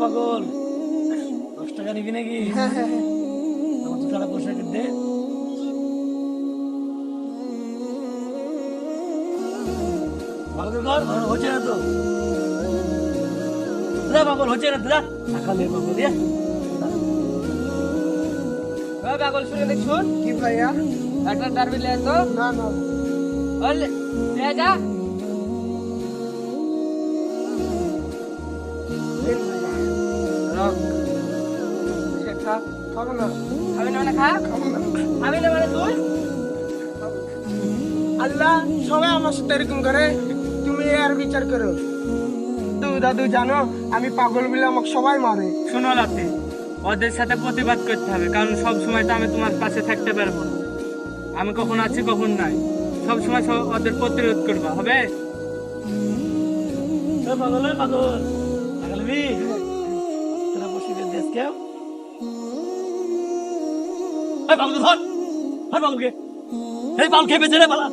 পাগল 10 টাকা নিবি নাকি? আমার তো টাকা পয়সা দে। ভালো করে কর, হচ্ছে না তো। দে পাগল, হচ্ছে না তো, টাকা দে পাগল দিয়ে। পাগল শুনে দেখছুন কি ভাইয়া? একটা ডারবি লে তো না না বল লে যা দেন ভাইয়া। রক শেখা খাবো না, আমি না মানে খা খাবো না। আমি না মানে তুই আল্লাহ সবাই আমার সাথে এরকম করে, তুমি আর বিচার করো। তুমি দাদু জানো আমি পাগল বলে আমাকে সবাই মারে। শোনো লাতে ওদের সাথে প্রতিবাদ করতে হবে, কারণ সব সময় তো আমি তোমার পাশে থাকতে পারবো না। আমি কখন আছি কখন নাই, সব সময় ওদের প্রতিরোধ করবা হবে। পাগল পাগল টাকা নিবি? টাকা পয়সা দেশ কেউ পাগল ধর, পাগলকে এই পাগল খেয়ে বেঁচে রে পালা।